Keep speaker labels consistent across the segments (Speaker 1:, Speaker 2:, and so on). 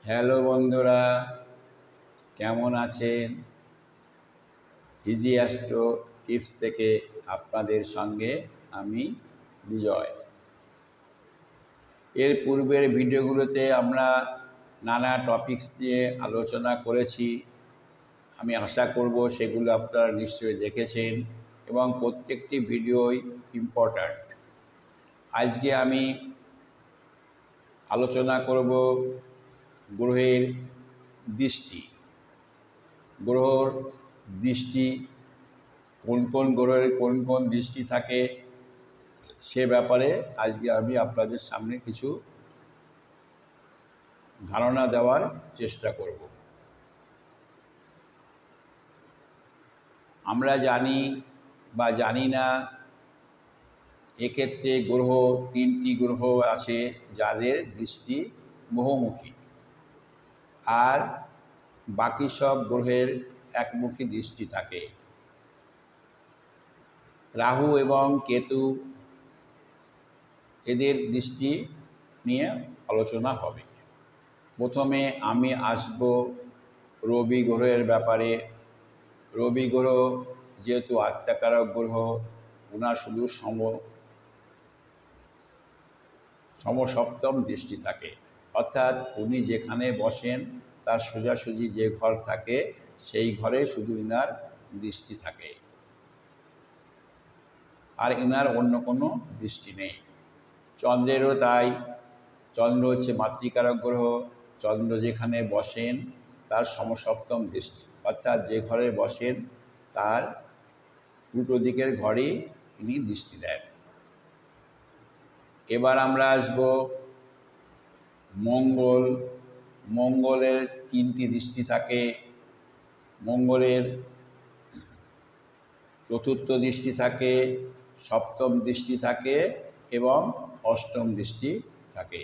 Speaker 1: Hello বন্ধুরা, কেমন আছেন? ইজি অ্যাস্ট্রো টিপস থেকে আপনাদের সঙ্গে আমি বিজয়। এর পূর্বের ভিডিওগুলোতে আমরা নানা টপিকস নিয়ে আলোচনা করেছি। আমি আশা করব সেগুলো আপনারা নিশ্চয়ই দেখেছেন এবং প্রত্যেকটি ভিডিওই ইম্পর্ট্যান্ট। আজকে আমি আলোচনা করব গ্রহের দৃষ্টি। গ্রহর দৃষ্টি, কোন কোন গ্রহের কোন কোন দৃষ্টি থাকে সে ব্যাপারে আজকে আমি আপনাদের সামনে কিছু ধারণা দেওয়ার চেষ্টা করব। আমরা জানি বা জানি না, এক্ষেত্রে গ্রহ তিনটি গ্রহ আছে যাদের দৃষ্টি বহুমুখী, আর বাকি সব গ্রহের একমুখী দৃষ্টি থাকে। রাহু এবং কেতু, এদের দৃষ্টি নিয়ে আলোচনা হবে। প্রথমে আমি আসব রবি গ্রহের ব্যাপারে। রবি গ্রহ যেহেতু আত্মাকারক গ্রহ, ওনার শুধু সমসপ্তম দৃষ্টি থাকে, অর্থাৎ উনি যেখানে বসেন তার সোজাসুজি যে ঘর থাকে সেই ঘরে শুধু ইনার দৃষ্টি থাকে, আর ইনার অন্য কোনো দৃষ্টি নেই। চন্দ্রেরও তাই। চন্দ্র হচ্ছে মাতৃকারক গ্রহ। চন্দ্র যেখানে বসেন তার সমসপ্তম দৃষ্টি, অর্থাৎ যে ঘরে বসেন তার উল্টো দিকের ঘরেই তিনি দৃষ্টি দেন। এবার আমরা আসব মঙ্গল। মঙ্গলের তিনটি দৃষ্টি থাকে। মঙ্গলের চতুর্থ দৃষ্টি থাকে, সপ্তম দৃষ্টি থাকে এবং অষ্টম দৃষ্টি থাকে।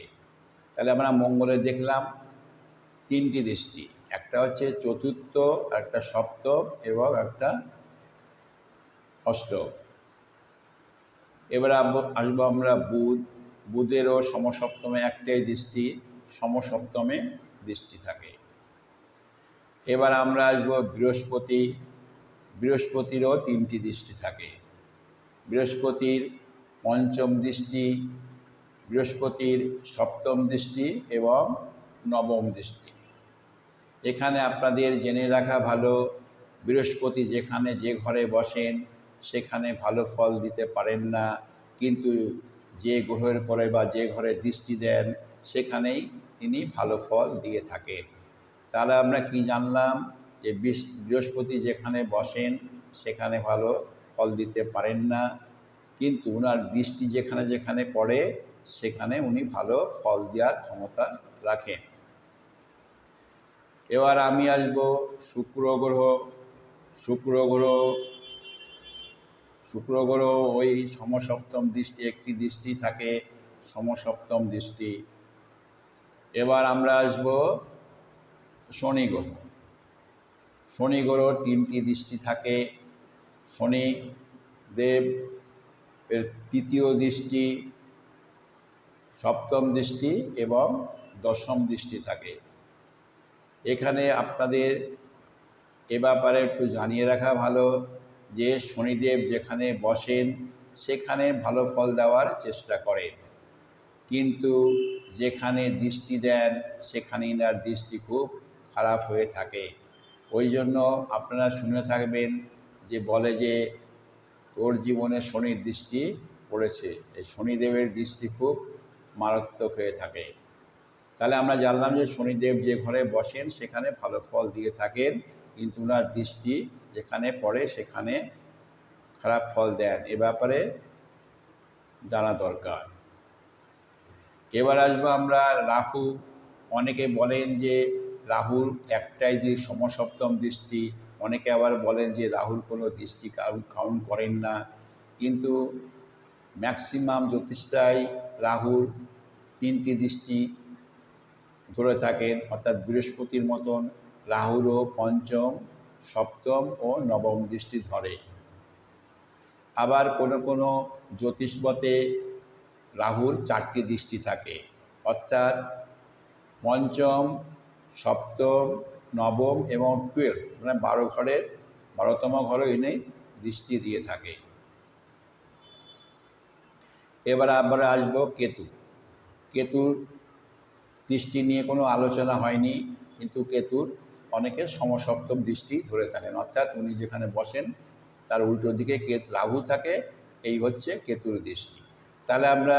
Speaker 1: তাহলে আমরা মঙ্গলে দেখলাম তিনটি দৃষ্টি, একটা হচ্ছে চতুর্থ, একটা সপ্তম এবং একটা অষ্টম। এবার আসবো আমরা বুধ। বুধেরও সমসপ্তমে একটাই দৃষ্টি, সমসপ্তমে দৃষ্টি থাকে। এবার আমরা আসবো বৃহস্পতি। বৃহস্পতিরও তিনটি দৃষ্টি থাকে। বৃহস্পতির পঞ্চম দৃষ্টি, বৃহস্পতির সপ্তম দৃষ্টি এবং নবম দৃষ্টি। এখানে আপনাদের জেনে রাখা ভালো, বৃহস্পতি যেখানে যে ঘরে বসেন সেখানে ভালো ফল দিতে পারেন না, কিন্তু যে গ্রহের পরে বা যে ঘরে দৃষ্টি দেন সেখানেই তিনি ভালো ফল দিয়ে থাকেন। তাহলে আমরা কি জানলাম? যে বৃহস্পতি যেখানে বসেন সেখানে ভালো ফল দিতে পারেন না, কিন্তু ওনার দৃষ্টি যেখানে যেখানে পড়ে সেখানে উনি ভালো ফল দেওয়ার ক্ষমতা রাখেন। এবার আমি আসব শুক্র গ্রহ। শুক্র গ্রহ ওই সমসপ্তম দৃষ্টি, একটি দৃষ্টি থাকে, সমসপ্তম দৃষ্টি। এবার আমরা আসব শনি গ্রহ। শনি গ্রহর তিনটি দৃষ্টি থাকে। শনি দেব এর তৃতীয় দৃষ্টি, সপ্তম দৃষ্টি এবং দশম দৃষ্টি থাকে। এখানে আপনাদের এ ব্যাপারে একটু জানিয়ে রাখা ভালো যে শনিদেব যেখানে বসেন সেখানে ভালো ফল দেওয়ার চেষ্টা করেন, কিন্তু যেখানে দৃষ্টি দেন সেখানে ইনার দৃষ্টি খুব খারাপ হয়ে থাকে। ওই জন্য আপনারা শুনে থাকবেন যে বলে যে তোর জীবনে শনির দৃষ্টি পড়েছে। এই শনিদেবের দৃষ্টি খুব মারাত্মক হয়ে থাকে। তাহলে আমরা জানলাম যে শনিদেব যে ঘরে বসেন সেখানে ভালো ফল দিয়ে থাকেন, কিন্তু ওনার দৃষ্টি যেখানে পড়ে সেখানে খারাপ ফল দেন। এ ব্যাপারে জানা দরকার। এবার আসবো আমরা রাহু। অনেকে বলেন যে রাহুর একটাই যে সমসপ্তম দৃষ্টি, অনেকে আবার বলেন যে রাহুর কোনো দৃষ্টি কাউন্ট করেন না, কিন্তু ম্যাক্সিমাম জ্যোতিষরাই রাহুর তিনটি দৃষ্টি ধরে থাকেন, অর্থাৎ বৃহস্পতির মতন রাহুরও পঞ্চম, সপ্তম ও নবম দৃষ্টি ধরে। আবার কোনো কোনো জ্যোতিষমতে রাহুর চারটি দৃষ্টি থাকে, অর্থাৎ পঞ্চম, সপ্তম, নবম এবং 12 মানে 12তম ঘরে এনেই দৃষ্টি দিয়ে থাকে। এবার আমরা আসবো কেতু। কেতুর দৃষ্টি নিয়ে কোনো আলোচনা হয়নি, কিন্তু কেতুর অনেকে সমসপ্তম দৃষ্টি ধরে থাকেন, অর্থাৎ উনি যেখানে বসেন তার উল্টো দিকে রাহু থাকে, এই হচ্ছে কেতুর দৃষ্টি। তাহলে আমরা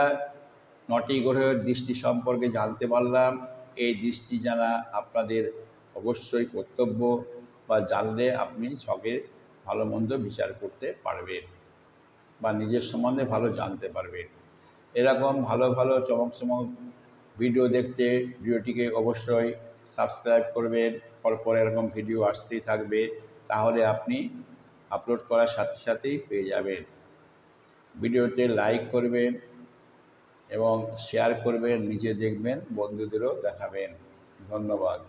Speaker 1: 9টি গ্রহের দৃষ্টি সম্পর্কে জানতে পারলাম। এই দৃষ্টি জানা আপনাদের অবশ্যই কর্তব্য, বা জানলে আপনি ছকে ভালো মন্দ বিচার করতে পারবেন বা নিজের সম্বন্ধে ভালো জানতে পারবেন। এরকম ভালো ভালো চমক চমক ভিডিও দেখতে ভিডিওটিকে অবশ্যই সাবস্ক্রাইব করবেন। পরপর এরকম ভিডিও আসতেই থাকবে, তাহলে আপনি আপলোড করার সাথে সাথেই পেয়ে যাবেন। ভিডিওতে লাইক করবেন এবং শেয়ার করবেন, নিজে দেখবেন, বন্ধুদেরও দেখাবেন। ধন্যবাদ।